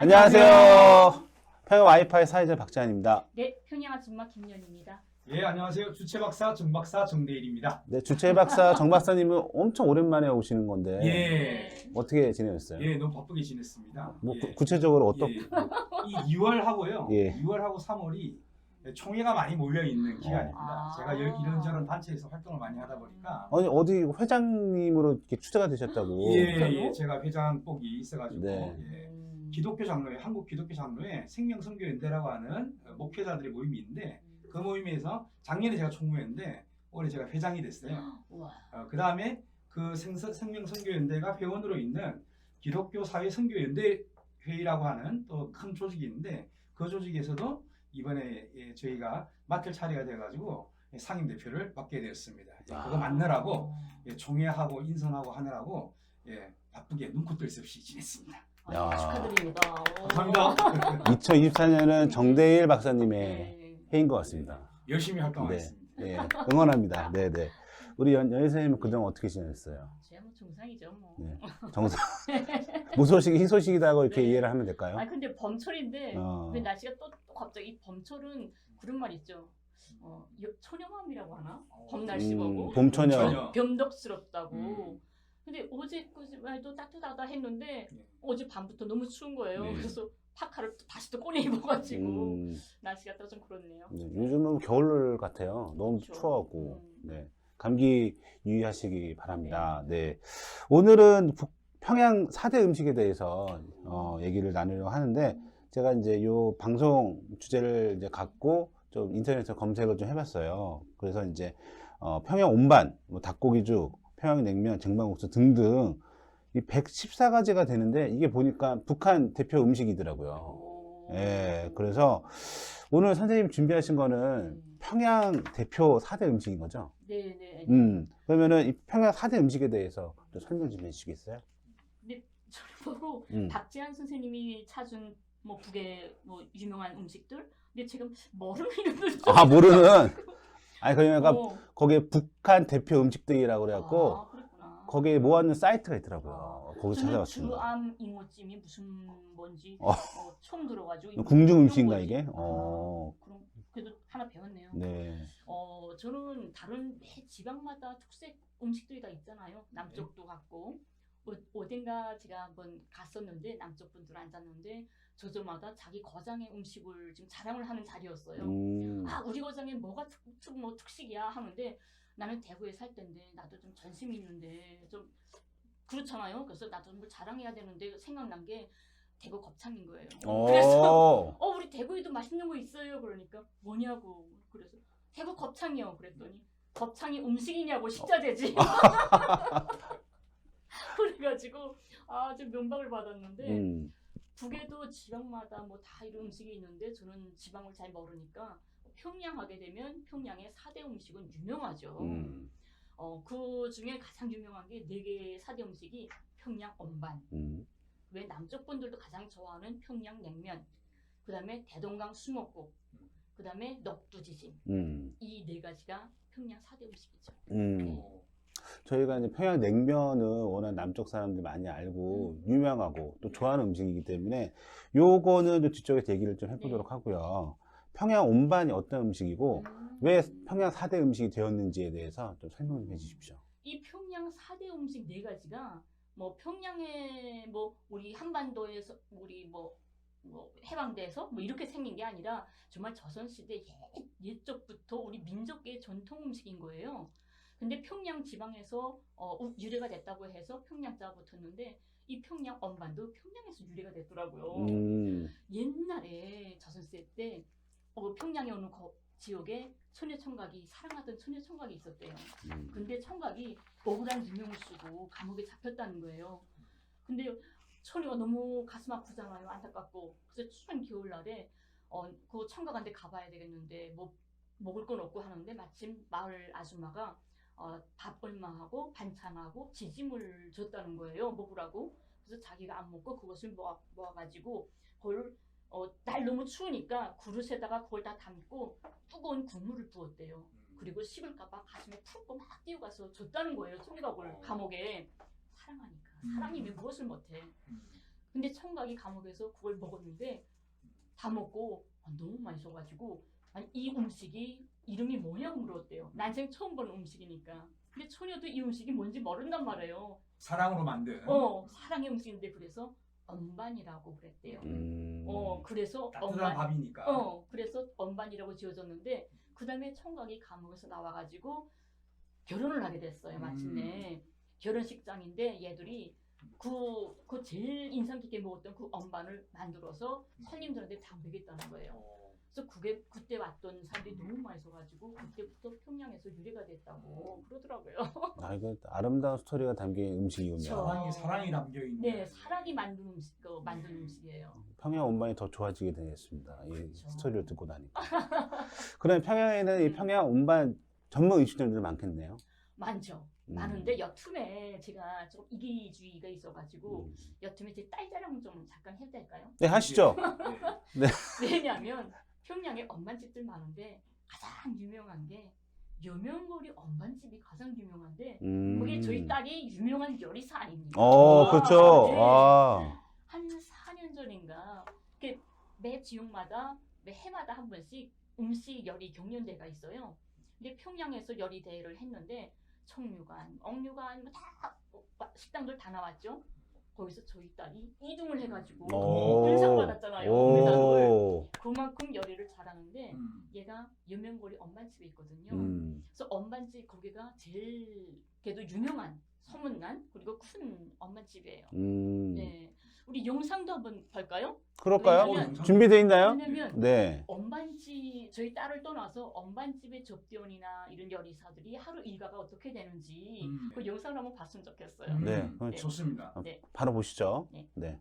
안녕하세요. 평양 와이파이 사회자 박재환입니다. 네, 평양 아줌마 김연입니다. 예, 안녕하세요. 주체박사 정박사 정대일입니다. 네, 주최 박사 정 박사님은 엄청 오랜만에 오시는 건데 예, 어떻게 지내셨어요? 예, 너무 바쁘게 지냈습니다. 뭐 예, 구체적으로 어떤? 예. 이 2월하고요. 예. 2월하고 3월이 총회가 많이 몰려 있는 기간입니다. 아. 제가 이런저런 단체에서 활동을 많이 하다 보니까 아니 어디 회장님으로 이렇게 추대가 되셨다고? 예, 제가 회장복이 있어가지고 네. 예, 기독교 장로회 한국 기독교 장로회 생명선교연대라고 하는 목회자들의 모임이 있는데 그 모임에서 작년에 제가 총무였는데 올해 제가 회장이 됐어요. 우와. 그 다음에 그 생명선교연대가 회원으로 있는 기독교 사회 선교연대 회의라고 하는 또 큰 조직이 있는데 그 조직에서도 이번에 저희가 맡을 차례가 돼가지고 상임 대표를 맡게 되었습니다. 그거 맡느라고 총회하고 인선하고 하느라고 바쁘게 눈코 뜰 새 없이 지냈습니다. 야. 축하드립니다. 감사합니다. 2024년은 정대일 박사님의 네. 해인 것 같습니다. 열심히 활동하겠습니다. 네, 응원합니다. 네, 네. 우리 연희 선생님은 그동안 어떻게 지내셨어요? 제가 뭐 정상이죠, 뭐. 네. 정상 무소식이 희소식이라고 이렇게 네. 이해를 하면 될까요? 아 근데 범철인데 어. 왜 날씨가 또 갑자기 이 범철은 그런 말 있죠. 초녀맘이라고 하나? 봄날씨 보고 봄처녀. 봄처녀. 변덕스럽다고. 근데 어제 그말도 따뜻하다 했는데 네. 어제 밤부터 너무 추운 거예요. 네. 그래서 파카를 또 다시 또 꺼내 입어가지고 음, 날씨가 또 좀 그렇네요. 네, 요즘은 겨울 같아요. 너무 그렇죠. 추워갖고. 네. 감기 유의하시기 바랍니다. 네. 오늘은 평양 4대 음식에 대해서 얘기를 나누려고 하는데 제가 이제 요 방송 주제를 이제 갖고 좀 인터넷에서 검색을 좀 해봤어요. 그래서 이제 평양 온반, 뭐 닭고기죽, 평양냉면, 쟁반국수 등등 이 114가지가 되는데 이게 보니까 북한 대표 음식이더라고요. 오. 예, 그래서 오늘 선생님 준비하신 거는 평양 대표 4대 음식인 거죠? 네네. 그러면은 이 평양 4대 음식에 대해서 좀 설명 좀 해주시겠어요? 근데 저를 보고 음. 박재환 선생님이 찾은 뭐 북의 뭐 유명한 음식들, 근데 지금 모르는 이름들 좀. 아, 모르는. 아니, 그러니까 어. 거기에 북한 대표 음식들이라고 그래갖고 아, 그랬구나. 거기에 모아놓은 사이트가 있더라고요. 거기 저는 찾아봤습니다. 주암 잉어찜이 무슨 뭔지 어. 처음 들어가지고 궁중 어떤 음식인가 거지? 이게? 그럼 그래도 하나 배웠네요. 네. 저는 다른 매 지방마다 특색 음식들이 다 있잖아요. 남쪽도 같고 어딘가 제가 한번 갔었는데 남쪽 분들 앉았는데 저저마다 자기 거장의 음식을 지금 자랑을 하는 자리였어요. 아, 우리 거장에 뭐가 특식이야 하는데 나는 대구에 살 텐데 나도 좀 전심이 있는데 좀 그렇잖아요. 그래서 나도 뭘 자랑해야 되는데 생각난 게 대구 곱창인 거예요. 그래서 우리 대구에도 맛있는 거 있어요. 그러니까 뭐냐고. 그래서 대구 곱창이요. 그랬더니 곱창이 음식이냐고 식자재지. 그래가지고 좀 면박을 받았는데 북에도 지방마다 뭐 다 이런 음식이 있는데 저는 지방을 잘 모르니까 평양 하게 되면 평양의 4대 음식은 유명하죠. 그 중에 가장 유명한 게 4개의 4대 음식이 평양 엄반, 왜 남쪽 분들도 가장 좋아하는 평양 냉면, 그 다음에 대동강 수목국, 그 다음에 넋두지짐. 이 4가지가 평양 4대 음식이죠. 저희가 이제 평양 냉면은 워낙 남쪽 사람들이 많이 알고 유명하고 또 좋아하는 음식이기 때문에 요거는 좀 뒤쪽에서 얘기를 좀 해보도록 하고요. 평양 온반이 어떤 음식이고 왜 평양 4대 음식이 되었는지에 대해서 좀 설명 좀 해주십시오. 이 평양 4대 음식 4가지가 뭐 평양에 뭐 우리 한반도에서 우리 뭐 해방돼서 뭐 이렇게 생긴 게 아니라 정말 조선시대 옛적부터 우리 민족의 전통 음식인 거예요. 근데 평양 지방에서 유래가 됐다고 해서 평양자가 붙었는데 이 평양 엄반도 평양에서 유래가 됐더라고요. 옛날에 조선시대 때 평양에 오는 지역에 처녀총각이 사랑하던 처녀총각이 있었대요. 근데 총각이 억울한 누명을 쓰고 감옥에 잡혔다는 거예요. 근데 처녀가 너무 가슴 아프잖아요. 안타깝고. 그래서 추운 겨울날에 그 총각한테 가봐야 되겠는데 뭐 먹을 건 없고 하는데 마침 마을 아줌마가 밥 얼마하고 반찬하고 지짐을 줬다는 거예요. 먹으라고. 그래서 자기가 안 먹고 그것을 모아가지고 그걸 날 너무 추우니까 그릇에다가 그걸 다 담고 뜨거운 국물을 부었대요. 그리고 식을까봐 가슴에 푹 막 뛰어가서 줬다는 거예요. 총각을 감옥에. 사랑하니까. 사랑이면 무엇을 못해. 근데 청각이 감옥에서 그걸 먹었는데 다 먹고 너무 맛있어가지고 아니 이 음식이 이름이 뭐냐고 물었대요. 난생 처음 보는 음식이니까. 근데 처녀도 이 음식이 뭔지 모른단 말이에요. 사랑으로 만든 사랑의 음식인데 그래서 엄반이라고 그랬대요. 음. 그래서 따뜻한 밥이니까. 그래서 엄반이라고 지어졌는데 그 다음에 청각이 감옥에서 나와가지고 결혼을 하게 됐어요. 마침내 결혼식장인데 얘들이 그 제일 인상 깊게 먹었던 그 엄반을 만들어서 손님들한테 다 먹였다는 거예요. 그래서 그때 왔던 사람들이 너무 맛있어가지고 그때부터 평양에서 유래가 됐다고 그러더라고요. 아, 이거 아름다운 스토리가 담긴 음식이군요. 사랑이 담겨 있는. 네, 사랑이 만든 음식이에요. 평양 온반이 더 좋아지게 되겠습니다. 이 그렇죠. 스토리를 듣고 나니까. 그럼 평양에는 이 평양 온반 전문 음식점들이 많겠네요. 많죠. 많은데 여틈에 제가 좀 이기주의가 있어가지고 여틈에 제 딸 자랑 좀 잠깐 해도 될까요? 네, 하시죠. 네. 왜냐하면 평양에 엄반집들 많은데 가장 유명한 게 여명거리 엄반집이 가장 유명한데 그게 저희 딸이 유명한 요리사 아닙니까? 그렇죠. 네. 아. 한 4년 전인가 매 지역마다 매 해마다 한 번씩 음식 요리 경연대회가 있어요. 근데 평양에서 요리 대회를 했는데 청류관, 억류관 다 식당들 다 나왔죠. 거기서 저희 딸이 2등을 해가지고 인상 받았잖아요. 메달을. 그만큼 요리를 잘하는데 얘가 여명거리 엄반집에 있거든요. 그래서 엄반집 거기가 제일 그래도 유명한 소문난 그리고 큰 엄반집이에요. 네, 우리 영상도 한번 볼까요? 그럴까요? 왜냐면- 준비되어 있나요? 왜냐면 네. 엄반집 저희 딸을 떠나서 엄반집의 접대원이나 이런 요리사들이 하루 일과가 어떻게 되는지 그 영상을 한번 봤으면 좋겠어요. 네. 그럼 네. 좋습니다. 네. 바로 보시죠. 네. 네.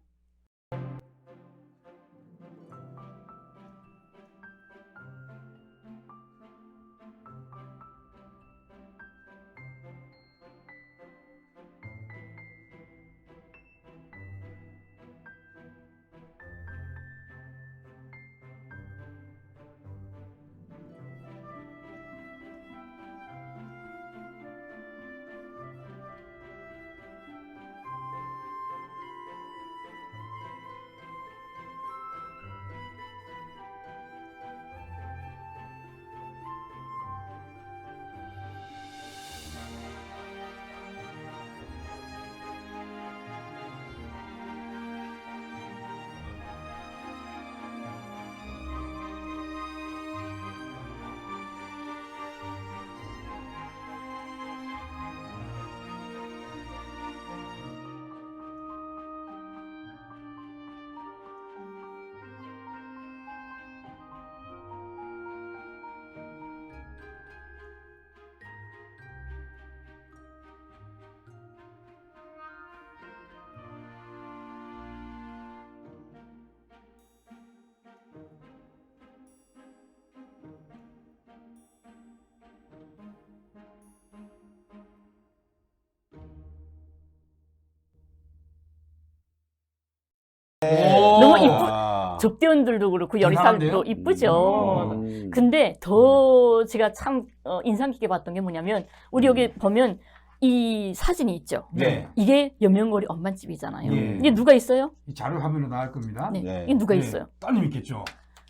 너무 아. 접대원들도 그렇고 요리사들도 대단한데요? 이쁘죠. 근데 더 제가 참 인상 깊게 봤던 게 뭐냐면 우리 여기 보면 이 사진이 있죠. 네. 이게 여명거리 엄반집이잖아요. 예. 이게 누가 있어요? 이 자료 화면으로 나갈 겁니다. 네. 네. 이게 누가 네. 있어요? 따님 있겠죠.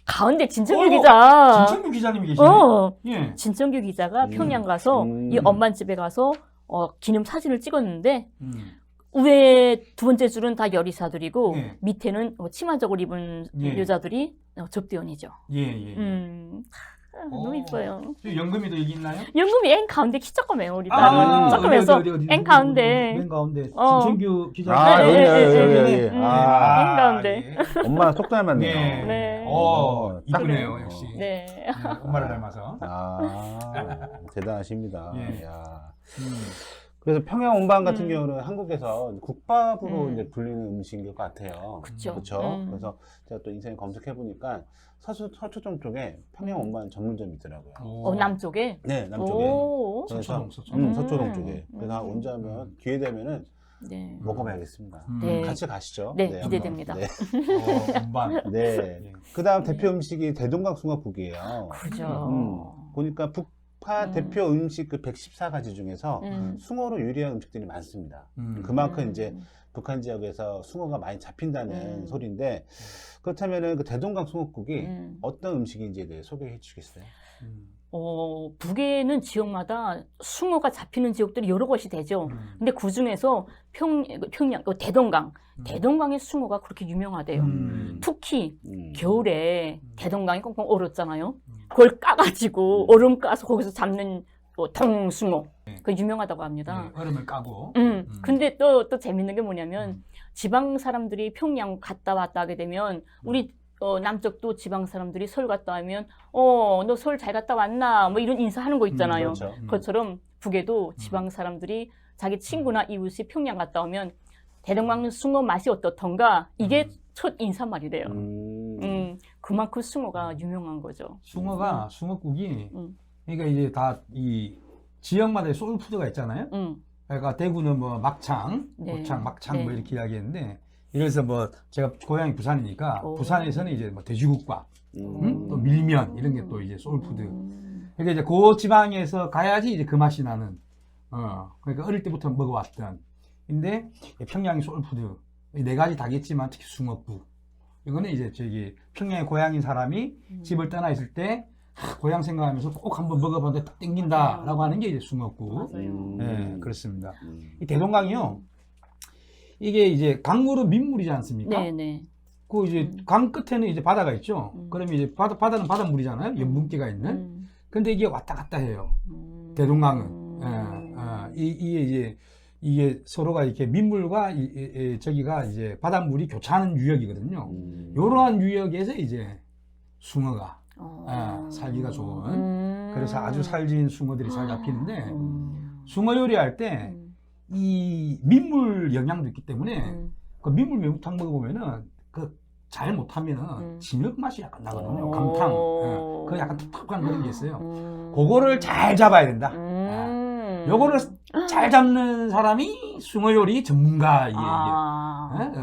가운데 진청규 기자. 진천규 기자님이 계시네. 예. 진청규 기자가 음. 평양 가서 이 엄반집에 가서 기념 사진을 찍었는데 위에 두 번째 줄은 다 요리사들이고 네. 밑에는 치마적을 입은 예. 여자들이 접대원이죠. 예. 너무 이뻐요. 저 연금이도 여기 있나요? 연금이 앵 가운데 키 조그매요. 우리 딸은 조그매서 앵 가운데. 맨 가운데. 어. 진천규 기자. 아, 네, 여기. 앵 가운데. 예. 엄마랑 속 닮았네요. 네. 네. 딱 이쁘네요, 그래요. 역시. 네. 엄마를 닮아서. 대단하십니다. 예. 야. 그래서 평양 온반 같은 음. 경우는 한국에서 국밥으로 음. 이제 불리는 음식인 것 같아요. 그쵸. 그렇죠. 그래서 제가 또 인터넷 검색해 보니까 서초동 쪽에 평양 온반 전문점이 있더라고요. 남쪽에. 네, 남쪽에. 오. 그래서 서초동. 서초동 쪽에. 그래서 언제 하면 기회 되면은 네. 먹어봐야겠습니다. 네. 같이 가시죠. 네, 한번. 기대됩니다. 네. 온반. 네. 그다음 대표 음식이 대동강 숭어국이에요. 그죠. 보니까 대표 음식 그 114가지 중에서 음. 숭어로 유리한 음식들이 많습니다. 음. 그만큼 이제 북한 지역에서 숭어가 많이 잡힌다는 소리인데, 그렇다면은 그 대동강 숭어국이 어떤 음식인지에 대해 소개해 주시겠어요? 북에는 지역마다 숭어가 잡히는 지역들이 여러 곳이 되죠. 근데 그 중에서 평양, 대동강, 대동강의 숭어가 그렇게 유명하대요. 특히 겨울에 대동강이 꽁꽁 얼었잖아요. 그걸 까가지고 얼음 까서 거기서 잡는 통숭어, 그 유명하다고 합니다. 네, 얼음을 까고. 근데 또 재밌는 게 뭐냐면 지방 사람들이 평양 갔다 왔다 하게 되면 우리 남쪽도 지방 사람들이 서울 갔다 오면 너 서울 잘 갔다 왔나 뭐 이런 인사하는 거 있잖아요. 그렇죠. 그것처럼 북에도 지방 사람들이 자기 친구나 이웃이 평양 갔다 오면 대동강 숭어 맛이 어떻던가 이게 첫 인사말이래요. 그만큼 숭어가 유명한 거죠. 숭어가 숭어국이 그러니까 이제 다 이 지역마다의 소울푸드가 있잖아요. 그러니까 대구는 뭐 막창, 네. 고창, 막창 뭐 네. 이렇게 이야기했는데, 이래서 뭐 제가 고향이 부산이니까 부산에서는 이제 뭐 돼지국밥, 또 밀면 이런 게 또 이제 소울푸드. 그러니까 이제 그 지방에서 가야지 이제 그 맛이 나는. 그러니까 어릴 때부터 먹어왔던. 근데 평양이 소울푸드 이 네 가지 다겠지만 특히 숭어국. 이거는 이제 저기 평양의 고향인 사람이 집을 떠나 있을 때 고향 생각하면서 꼭 한번 먹어봤는데 딱 땡긴다라고 하는 게 이제 숭어국. 맞아요. 네, 그렇습니다. 이 대동강이요. 이게 이제 강물은 민물이지 않습니까? 네네. 그 이제 강 끝에는 이제 바다가 있죠. 그러면 이제 바다는 바닷물이잖아요. 염분기가 있는. 근데 이게 왔다 갔다 해요. 대동강은. 이게 서로가 이렇게 민물과 저기가 이제 바닷물이 교차하는 유역이거든요. 이러한 유역에서 이제 숭어가 살기가 좋은. 그래서 아주 살진 숭어들이 잘 잡히는데, 숭어 요리할 때 이 민물 영양도 있기 때문에 그 민물 매운탕 먹어보면은 그 잘 못하면은 진흙 맛이 약간 나거든요. 강탕. 그 약간 탁탁한 그런 게 있어요. 그거를 잘 잡아야 된다. 요거를 잘 잡는 사람이 숭어 요리 전문가이에요.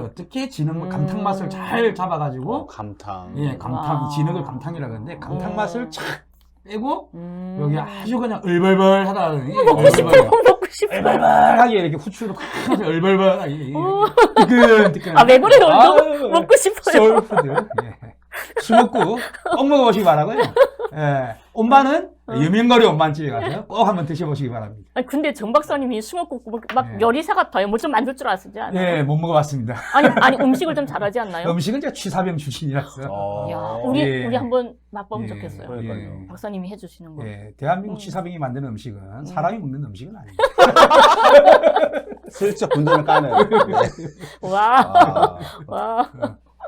어떻게 진흙 감탕 맛을 잘 잡아가지고 감탕. 예, 감탕, 이 진흙을 감탕이라 그러는데 감탕 맛을 착 빼고 여기 아주 그냥 얼벌벌 하다니 먹고 싶어요. 먹고 싶어요. 얼벌벌하게 이렇게 후추로 팍 해서 얼벌벌하게 뜨끈뜨끈. 왜 그래요? 먹고 싶어요. 소울푸드. 예. 수목국 꼭 먹어보시기 바라고요. 예. 온반은 유명거리 온반집에 가서 꼭 한번 드셔보시기 바랍니다. 아니, 근데 정 박사님이 숭어국 막 네. 요리사 같아요. 뭐 좀 만들 줄 아시지 않아요? 예, 못 먹어봤습니다. 아니 음식을 좀 잘하지 않나요? 음식은 제가 취사병 출신이라서. 야, 예. 우리 한번 맛보면 예. 좋겠어요. 그러니까요. 박사님이 해주시는 거. 예, 대한민국 취사병이 만드는 음식은 사람이 먹는 음식은 아닙니다. 슬쩍 군대를 까는. 네. 와, 아, 와.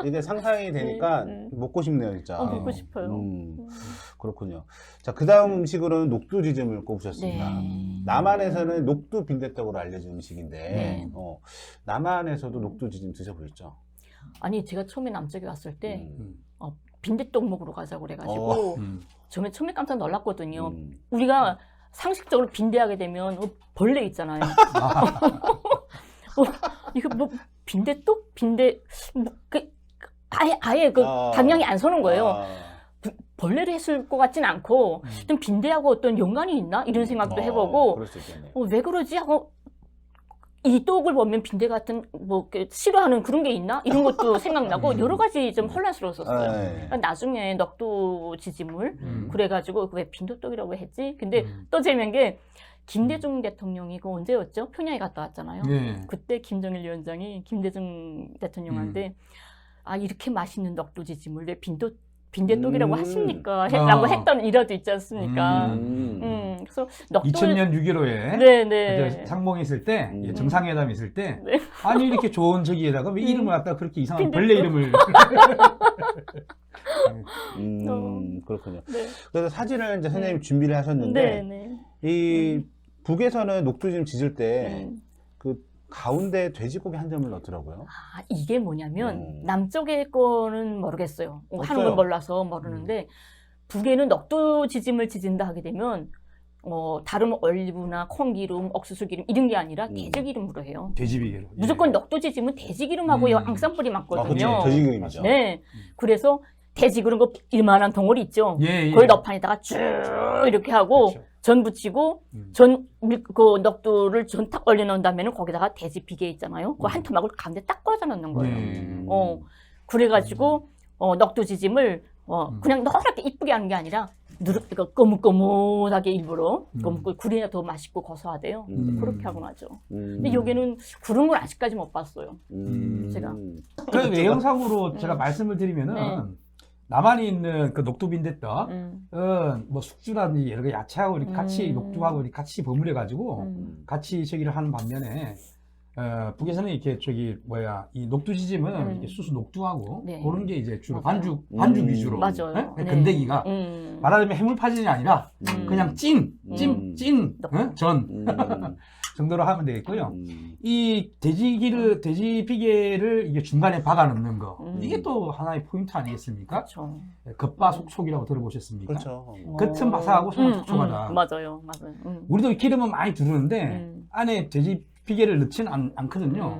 이게 상상이 되니까 먹고 싶네요, 진짜. 먹고 싶어요. 그렇군요. 자, 그 다음 음식으로는 녹두지짐을 꼽으셨습니다. 네. 남한에서는 녹두 빈대떡으로 알려진 음식인데, 네. 남한에서도 녹두지짐 드셔보셨죠? 아니 제가 처음에 남쪽에 왔을 때 빈대떡 먹으러 가자고 그래가지고 처음에 깜짝 놀랐거든요. 우리가 상식적으로 빈대하게 되면 벌레 있잖아요. 이거 뭐 빈대떡? 아예 그 방향이 안 서는 거예요. 벌레를 했을 것 같진 않고 좀 빈대하고 어떤 연관이 있나? 이런 생각도 해보고 그럴 수 있겠네. 왜 그러지? 하고 이 떡을 보면 빈대 같은 뭐 싫어하는 그런 게 있나? 이런 것도 생각나고 여러 가지 좀 혼란스러웠었어요. 나중에 넉두지짐을 그래가지고 왜 빈대떡이라고 했지? 근데 또 재미난 게 김대중 대통령이 그 언제였죠? 평양에 갔다 왔잖아요. 네. 그때 김정일 위원장이 김대중 대통령한테 이렇게 맛있는 넉두지짐을 왜 빈대떡이라고 하십니까? 라고 했던 일화도 있지 않습니까? 그래서 2000년 6.15에 네네. 상봉 있을 때, 정상회담 있을 때, 네. 아니, 이렇게 좋은 저기에다가 왜 이름을 갖다가 그렇게 이상한 벌레 이름을. 그렇군요. 네. 그래서 사진을 이제 선생님이 준비를 하셨는데, 네네. 이 북에서는 녹두지짐 지질 때, 그 가운데 돼지고기 한 점을 넣더라고요. 이게 뭐냐면 남쪽의 거는 모르겠어요. 하는 건 몰라서 모르는데 북에는 넉두지짐을 지진다 하게 되면 다른 올리브나 콩기름, 옥수수기름 이런 게 아니라 돼지기름으로 해요. 돼지비계로. 무조건 넉두지짐은 돼지기름하고 앙쌈불이 맞거든요. 그렇죠. 돼지기름이죠. 네. 그래서 돼지기름 그 이만한 덩어리 있죠. 예. 그걸 너판에다가 쭉 이렇게 하고 그렇죠. 전 부치고 그 넉두를 전 탁 얼려놓은 다음에는 거기다가 돼지 비계 있잖아요. 그 한 토막을 가운데 딱 꽂아 넣는 거예요. 그래가지고 넉두 지짐을 그냥 노랗게 이쁘게 하는 게 아니라 거뭇거뭇하게 일부러 그래야 더 맛있고 고소하대요. 그렇게 하고 나죠. 근데 여기는 구른 걸 아직까지 못 봤어요. 제가. 그 외형상으로 제가 말씀을 드리면은 네. 남한에 있는 그 녹두빈대떡, 뭐 숙주라든지 여러 개 야채하고 이렇게 같이 녹두하고 이렇게 같이 버무려 가지고 같이 저기를 하는 반면에 북에서는 이렇게 이 녹두지짐은 이렇게 수수 녹두하고 네. 그런 게 이제 주로 맞아요. 반죽 위주로. 맞아요. 네? 네. 건더기가 말하자면 해물파전이 아니라 그냥 찐 정도로 하면 되겠고요. 이 돼지 비계를 이게 중간에 박아 넣는 거 이게 또 하나의 포인트 아니겠습니까? 그렇죠. 겉바속촉이라고 들어보셨습니까? 그렇죠. 겉은 바삭하고 속은 촉촉하다. 맞아요. 우리도 기름은 많이 두르는데 안에 돼지 비계를 넣지는 않거든요.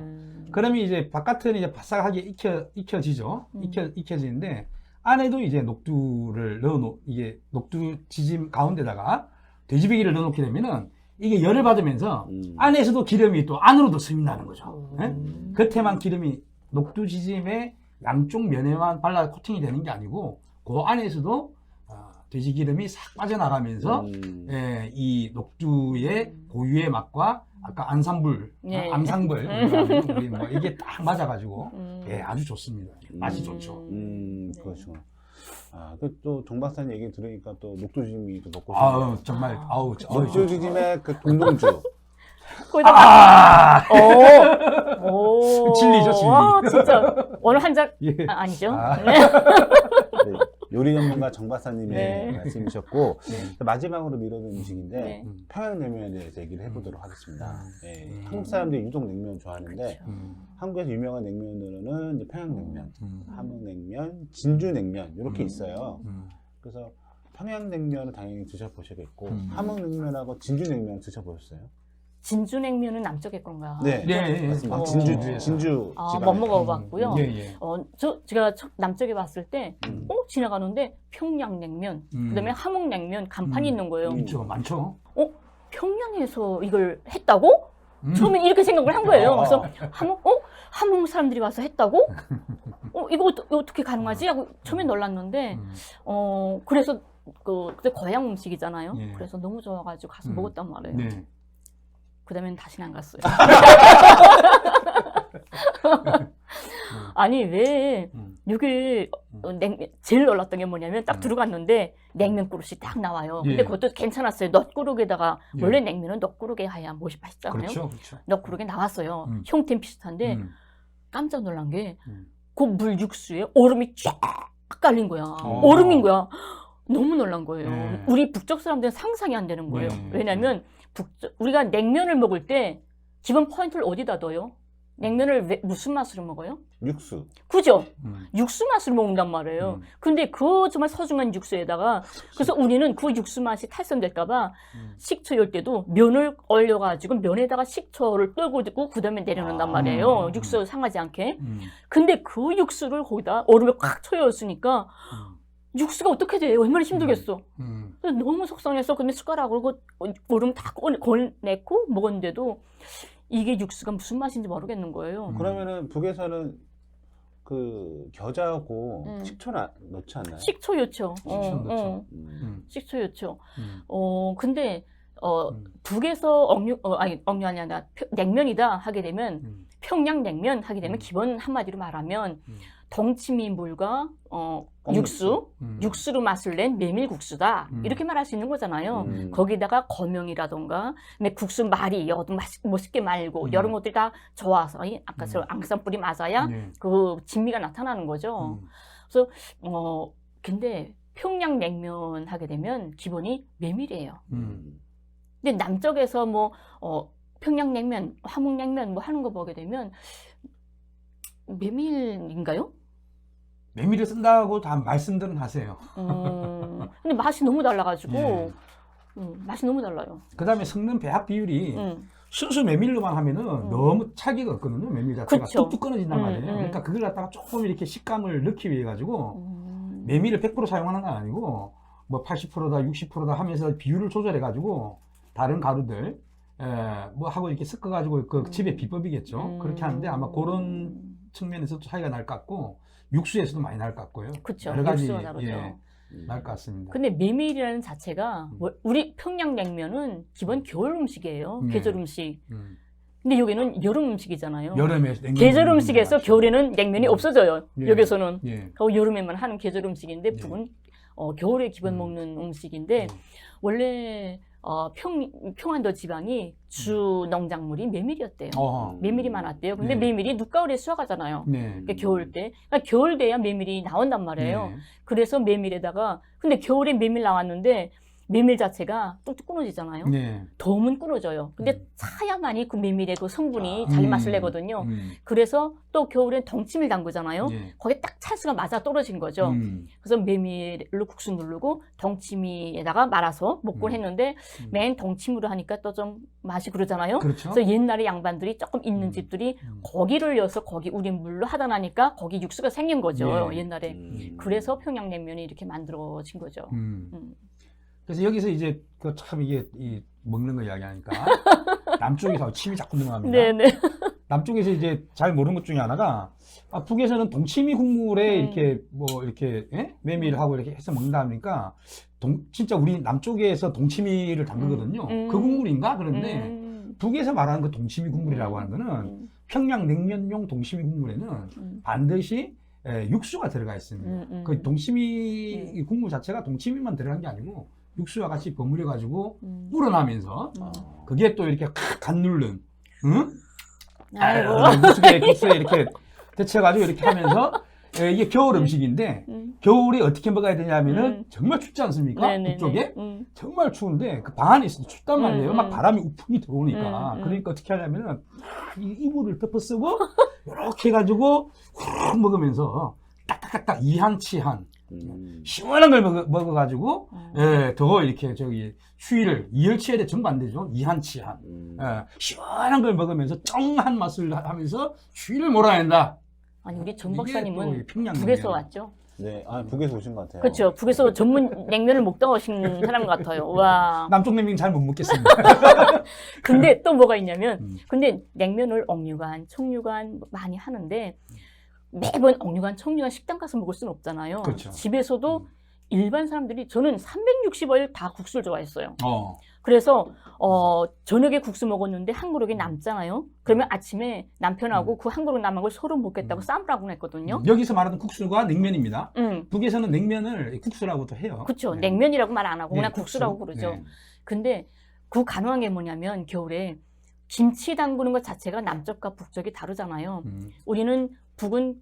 그러면 이제 바깥은 이제 바삭하게 익혀지죠. 익혀지는데 안에도 이제 녹두를 이게 녹두 지짐 가운데다가 돼지 비계를 넣어놓게 되면은 이게 열을 받으면서 안에서도 기름이 또 안으로도 스민다는 거죠. 네? 겉에만 기름이 녹두 지짐의 양쪽 면에만 발라 코팅이 되는 게 아니고 그 안에서도 돼지 기름이 싹 빠져나가면서 이 녹두의 고유의 맛과 아까 안산불, 네. 암산불 우리 뭐 이게 딱 맞아가지고 아주 좋습니다. 맛이 좋죠. 그렇죠. 또 정 박사님 얘기 들으니까 또 녹두지짐이 또 먹고 아우 싶네요. 정말 아우 녹두지짐의 그 공동주. 거기다가 오. 진리죠, 진리. 와, 진짜 오늘 한 잔 예. 아니죠? 네, 요리 전문가 정 박사님의 네. 말씀이셨고 마지막으로 미뤄둔 음식인데 네. 평양냉면에 대해서 얘기를 해보도록 하겠습니다. 한국 사람들이 유독 냉면 좋아하는데 한국에서 유명한 냉면으로는 이제 평양냉면, 함흥냉면, 진주냉면 이렇게 있어요. 그래서 평양냉면을 당연히 드셔보시겠고 함흥냉면하고 진주냉면 드셔보셨어요? 진주냉면은 남쪽의 건가? 네, 네, 맞습니다. 네. 진주 아, 지방에. 못 먹어봤고요. 예. 제가 남쪽에 봤을 때, 지나가는데 평양냉면, 그다음에 함흥냉면 간판이 있는 거예요. 있죠, 많죠. 평양에서 이걸 했다고? 처음엔 이렇게 생각을 한 거예요. 그래서 함흥 사람들이 와서 했다고? 이거 어떻게 가능하지? 하고 처음에 놀랐는데, 그래서 그때 고향 음식이잖아요. 예. 그래서 너무 좋아가지고 가서 먹었단 말이에요. 네. 그 다음엔 다시는 안 갔어요. 아니, 왜, 여기, 제일 놀랐던 게 뭐냐면, 딱 들어갔는데, 냉면 그릇이 딱 나와요. 근데 예. 그것도 괜찮았어요. 넛그릇에다가, 예. 원래 냉면은 넛그릇에 해야 맛이 맛있잖아요. 그렇죠. 넛그릇에 나왔어요. 형태는 비슷한데, 깜짝 놀란 게, 음. 그 물 육수에 얼음이 쫙 깔린 거야. 얼음인 거야. 너무 놀란 거예요. 네. 우리 북쪽 사람들은 상상이 안 되는 거예요. 네. 왜냐면, 우리가 냉면을 먹을 때 기본 포인트를 어디다 둬요? 냉면을 무슨 맛으로 먹어요? 육수. 그죠? 육수 맛으로 먹는단 말이에요. 근데 그 정말 소중한 육수에다가 그래서 우리는 그 육수 맛이 탈선될까봐 식초 열 때도 면을 얼려가지고 면에다가 식초를 떨고 두고 그 다음에 내려놓는단 말이에요. 육수 상하지 않게. 근데 그 육수를 거기다 얼음을 꽉 쳐였으니까 육수가 어떻게 돼? 얼마나 힘들겠어. 그래서 너무 속상해서 그다음에 숟가락으로 얼음 다 꺼내고 먹었는데도 이게 육수가 무슨 맛인지 모르겠는 거예요. 그러면은 북에서는 그 겨자하고 식초는 넣지 않나요? 식초 요청. 식초 넣죠. 식초 요청. 근데 북에서 억류 아니라 냉면이다 하게 되면 평양냉면 하게 되면 기본 한마디로 말하면 동치미물과 육수로 맛을 낸 메밀국수다. 이렇게 말할 수 있는 거잖아요. 거기다가 거명이라던가 국수 말이 이것도 멋있게 말고 이런 것들이 다 좋아서 아까 앙산불이 맞아야 그 진미가 나타나는 거죠. 그래서 근데 평양냉면 하게 되면 기본이 메밀이에요. 근데 남쪽에서 평양냉면, 함흥냉면 하는 거 보게 되면 메밀인가요? 메밀을 쓴다고 다 말씀들은 하세요. 근데 맛이 너무 달라가지고 예. 맛이 너무 달라요. 그 다음에 섞는 배합 비율이 순수 메밀로만 하면은 너무 차기가 없거든요. 메밀 자체가 그쵸. 뚝뚝 끊어진단 말이에요. 그러니까 그걸 갖다가 조금 이렇게 식감을 넣기 위해 가지고 메밀을 100% 사용하는 건 아니고 뭐 80%다 60%다 하면서 비율을 조절해 가지고 다른 가루들 뭐 하고 이렇게 섞어 가지고 그 집의 비법이겠죠. 그렇게 하는데 아마 그런 측면에서 차이가 날 것 같고 육수에서도 많이 날 것 같고요. 그쵸. 여러 가지 육수가 다르죠. 날 것 같습니다. 근데 메밀이라는 자체가 우리 평양냉면은 기본 겨울 음식이에요. 네. 계절 음식. 근데 여기는 여름 음식이잖아요. 여름에 계절 음식에서 겨울에는 냉면이 없어져요. 예. 여기서는. 예. 여름에만 하는 계절 음식인데 예. 북은 겨울에 기본 먹는 음식인데 원래 평안도 지방이 주 농작물이 메밀이었대요. 메밀이 많았대요. 근데 네. 메밀이 늦가을에 수확하잖아요. 네. 그러니까 겨울 때. 그러니까 겨울 돼야 메밀이 나온단 말이에요. 네. 그래서 메밀에다가 근데 겨울에 메밀 나왔는데 메밀 자체가 뚝뚝 끊어지잖아요. 네. 더우면 끊어져요. 근데 차야만이 그 메밀의 그 성분이 자기 맛을 내거든요. 그래서 또 겨울엔 덩치밀 담그잖아요. 예. 거기에 딱 찬스가 맞아 떨어진 거죠. 그래서 메밀로 국수 누르고 덩치미에다가 말아서 먹곤 했는데 맨 덩치미로 하니까 또 좀 맛이 그러잖아요. 그렇죠. 그래서 옛날에 양반들이 조금 있는 집들이 거기를 여서 거기 우린 물로 하다 나니까 거기 육수가 생긴 거죠. 예. 옛날에. 그래서 평양냉면이 이렇게 만들어진 거죠. 그래서 여기서 이제 그 참 이게 이 먹는 거 이야기하니까 남쪽에서 침이 자꾸 넘어갑니다. 네네. 남쪽에서 이제 잘 모르는 것 중에 하나가 북에서는 동치미 국물에 이렇게 뭐 이렇게 메밀하고 이렇게 해서 먹는다 보니까 진짜 우리 남쪽에서 동치미를 담그거든요. 그 국물인가? 그런데 북에서 말하는 그 동치미 국물이라고 하는 거는 평양냉면용 동치미 국물에는 반드시 육수가 들어가 있습니다. 그 동치미 국물 자체가 동치미만 들어간 게 아니고 육수와 같이 버무려 가지고 우러나면서 그게 또 이렇게 간 누른 아이고. 국수에 이렇게 데쳐가지고 이렇게 하면서 이게 겨울 음식인데 겨울에 어떻게 먹어야 되냐면은 정말 춥지 않습니까? 네네네. 북쪽에 정말 추운데 그 방 안에 있어도 춥단 말이에요. 막 바람이 우풍이 들어오니까 그러니까 어떻게 하냐면은 이불을 덮어 쓰고 이렇게 해가지고 훅 먹으면서 딱딱딱딱 이한치한 시원한 걸 먹어가지고 더 이렇게 저기 추위를 이열치열에 정반대죠. 이한치한 시원한 걸 먹으면서 쩡한 맛을 하면서 추위를 몰아낸다. 아니 우리 정 이게 박사님은 또 평양냉면. 북에서 왔죠? 네, 북에서 오신 것 같아요. 그렇죠. 북에서 전문 냉면을 먹다 오신 사람 같아요. 와. 남쪽 냉면 잘 못 먹겠습니다. 근데 또 뭐가 있냐면, 근데 냉면을 억류관, 청류관 많이 하는데 매번 억류관, 청류관 식당 가서 먹을 수는 없잖아요. 그렇죠. 집에서도 일반 사람들이 저는 360일 다 국수를 좋아했어요. 어. 그래서 저녁에 국수 먹었는데 한 그릇이 남잖아요. 그러면 아침에 남편하고 그 한 그릇 남은 걸 서로 먹겠다고 싸움을 했거든요. 여기서 말하는 국수가 냉면입니다. 북에서는 냉면을 국수라고도 해요. 그렇죠. 네. 냉면이라고 말 안 하고 그냥 국수. 국수라고 그러죠. 네. 근데 그 가능한 게 뭐냐면 겨울에 김치 담그는 것 자체가 남쪽과 북쪽이 다르잖아요. 우리는 북은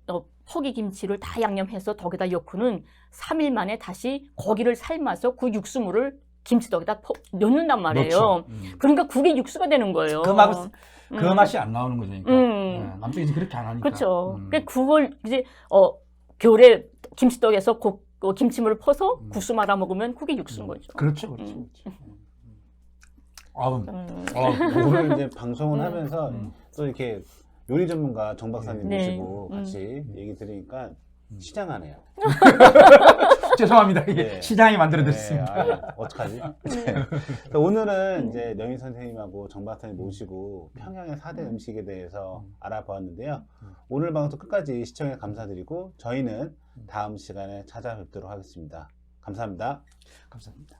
포기 김치를 다 양념해서 덕에다 넣고는 3일 만에 다시 고기를 삶아서 그 육수물을 김치떡에다 넣는단 말이에요. 그렇죠. 그러니까 국이 육수가 되는 거예요. 그 맛이 안 나오는 거죠. 그러니까. 남쪽에서 그렇게 안 하니까. 그렇죠. 그걸 이제 겨울에 김치떡에서 김치물을 퍼서 국수 말아 먹으면 그게 육수인 거죠. 그렇죠, 그렇죠. 오늘 이제 방송을 하면서 또 이렇게 요리 전문가 정 박사님 네. 모시고 같이 얘기 들으니까 시장하네요. 죄송합니다. 이게 네. 시장이 만들어졌습니다. 어떡하지? 네. 오늘은 이제 명희 선생님하고 정 박사님 모시고 평양의 4대 음식에 대해서 알아보았는데요. 오늘 방송 끝까지 시청해 감사드리고 저희는 다음 시간에 찾아뵙도록 하겠습니다. 감사합니다. 감사합니다.